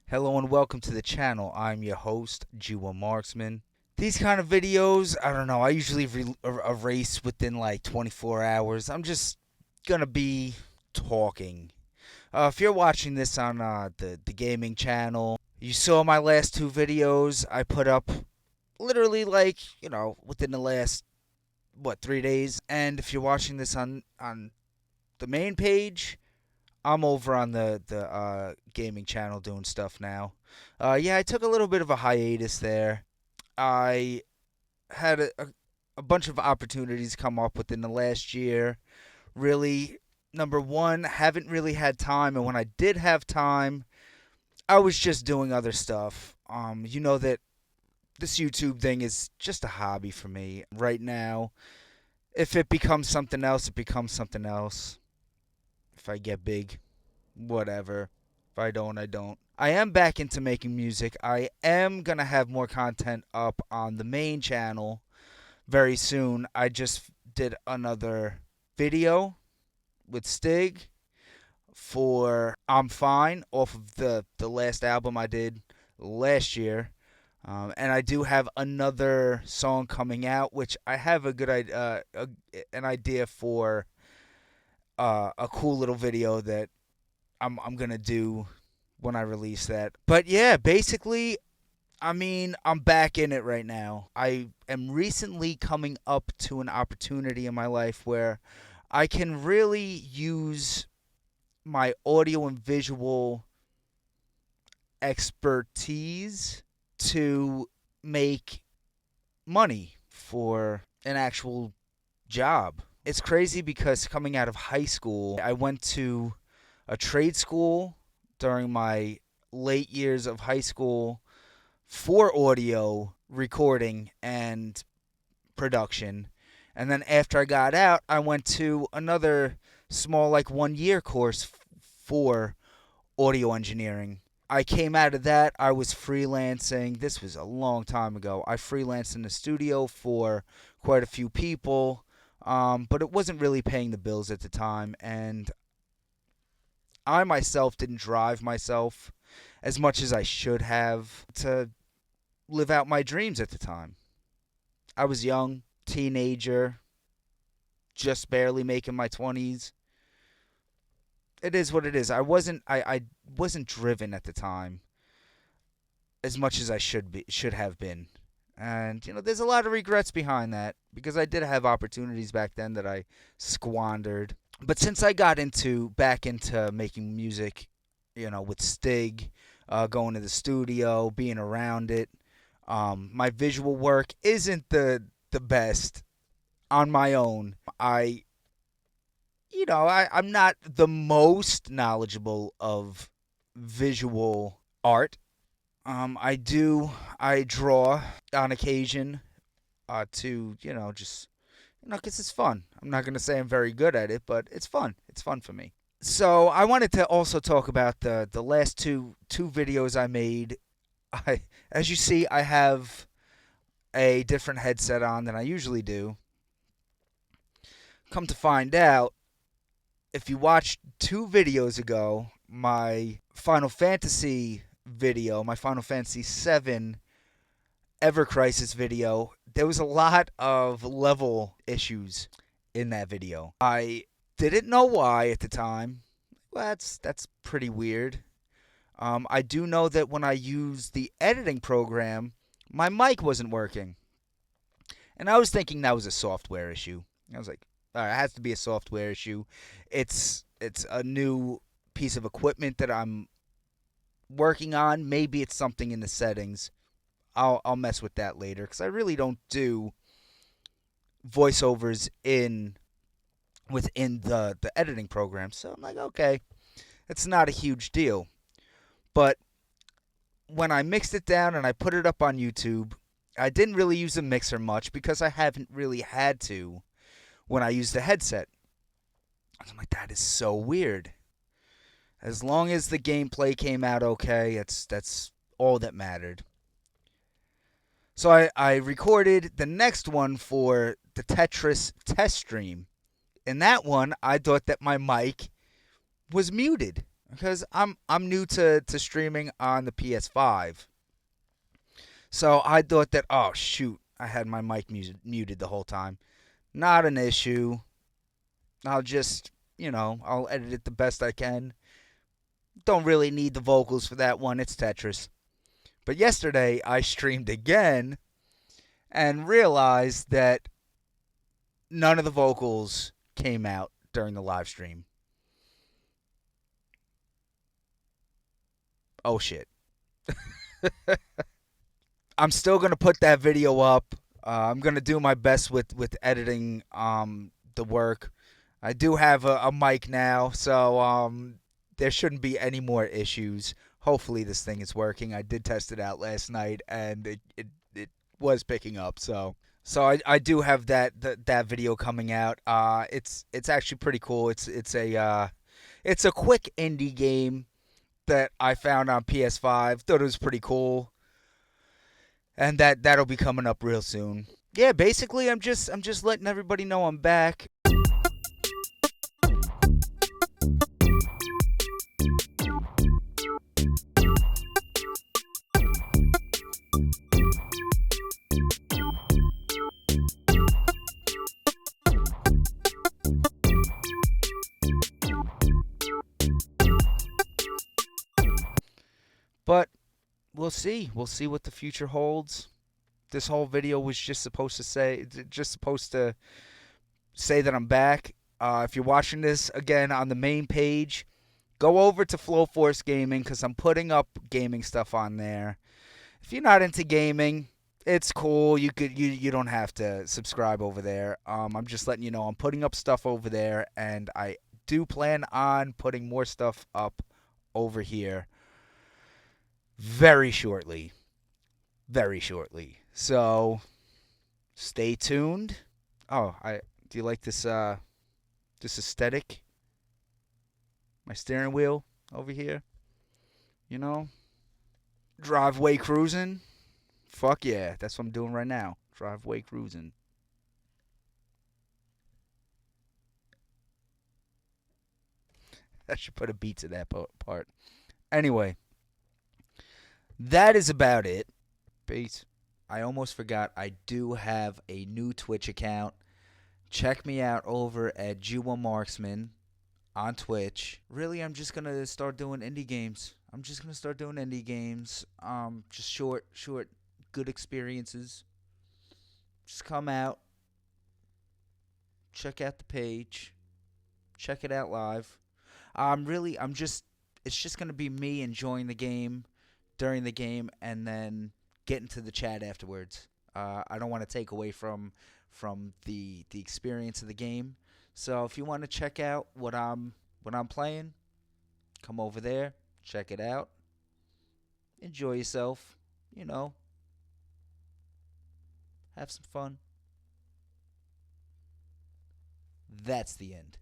Hello and welcome to the channel. I'm your host, Jiwa Marksman. These kind of videos, I don't know, I usually erase within like 24 hours. I'm just gonna be talking. If you're watching this on the gaming channel, you saw my last two videos I put up literally within the last, 3 days. And if you're watching this on the main page, I'm over on the gaming channel doing stuff now. Yeah, I took a little bit of a hiatus there. I had a bunch of opportunities come up within the last year. Really, number one, haven't really had time, and when I did have time, I was just doing other stuff. You know that this YouTube thing is just a hobby for me right now. If it becomes something else, it becomes something else. If I get big, whatever. If I don't, I don't. I am back into making music. I am going to have more content up on the main channel very soon. I just did another video with Stig for I'm Fine off of the last album I did last year. And I do have another song coming out, which I have a good idea, an idea for a cool little video that I'm gonna do when I release that. But yeah, basically, I mean, I'm back in it right now. I am recently coming up to an opportunity in my life where I can really use my audio and visual expertise to make money for an actual job. It's crazy because coming out of high school, I went to a trade school during my late years of high school for audio recording and production. And then after I got out, I went to another small, like 1 year course for audio engineering. I came out of that. I was freelancing. This was a long time ago. I freelanced in the studio for quite a few people, but it wasn't really paying the bills at the time. And I myself didn't drive myself as much as I should have to live out my dreams at the time. I was young, teenager, just barely making my 20s. It is what it is. I wasn't driven at the time as much as I should have been. And there's a lot of regrets behind that because I did have opportunities back then that I squandered. But since I got into back into making music, with Stig, going to the studio, being around it, my visual work isn't the best on my own. I'm not the most knowledgeable of visual art. I draw on occasion, to, just, because it's fun. I'm not going to say I'm very good at it, but it's fun. It's fun for me. So I wanted to also talk about the last two videos I made. As you see, I have a different headset on than I usually do. Come to find out, if you watched 2 videos ago, my Final Fantasy video, my Final Fantasy VII Ever Crisis video, there was a lot of level issues in that video. I didn't know why at the time. Well, that's pretty weird. I do know that when I used the editing program, my mic wasn't working. And I was thinking that was a software issue. I was like, all right, it has to be a software issue. It's a new piece of equipment that I'm working on. Maybe it's something in the settings. I'll mess with that later because I really don't do voiceovers within the editing program. So I'm like, okay, it's not a huge deal. But when I mixed it down and I put it up on YouTube, I didn't really use a mixer much because I haven't really had to when I use the headset. I'm like, that is so weird. As long as the gameplay came out okay, that's all that mattered. So I recorded the next one for the Tetris test stream. In that one, I thought that my mic was muted. because I'm new to streaming on the PS5. So I thought that, oh shoot, I had my mic muted the whole time. Not an issue. I'll just, I'll edit it the best I can. Don't really need the vocals for that one. It's Tetris. But yesterday I streamed again and realized that none of the vocals came out during the live stream. Oh shit. I'm still gonna put that video up. I'm gonna do my best with editing the work. I do have a mic now, so there shouldn't be any more issues. Hopefully this thing is working. I did test it out last night and it was picking up. So I do have that video coming out. It's actually pretty cool. It's a quick indie game that I found on PS5. Thought it was pretty cool, and that'll be coming up real soon. Yeah, basically I'm just letting everybody know I'm back. But we'll see. We'll see what the future holds. This whole video was just supposed to say that I'm back. If you're watching this again on the main page, go over to Flow Force Gaming because I'm putting up gaming stuff on there. If you're not into gaming, it's cool. You don't have to subscribe over there. I'm just letting you know I'm putting up stuff over there, and I do plan on putting more stuff up over here very shortly. Very shortly. So stay tuned. Oh, I do you like this aesthetic? My steering wheel over here, you know? Driveway cruising. Fuck yeah, that's what I'm doing right now. Driveway cruising. I should put a beat to that part. Anyway, that is about it. Peace. I almost forgot I do have a new Twitch account. Check me out over at G1 Marksman on Twitch. Really, I'm just gonna start doing indie games. I'm just gonna start doing indie games. Just short, good experiences. Just come out, check out the page, check it out live. I'm just, it's just gonna be me enjoying the game during the game, and then getting to the chat afterwards. I don't want to take away from the experience of the game. So if you want to check out what I'm playing, come over there, check it out, enjoy yourself, you know, have some fun. That's the end.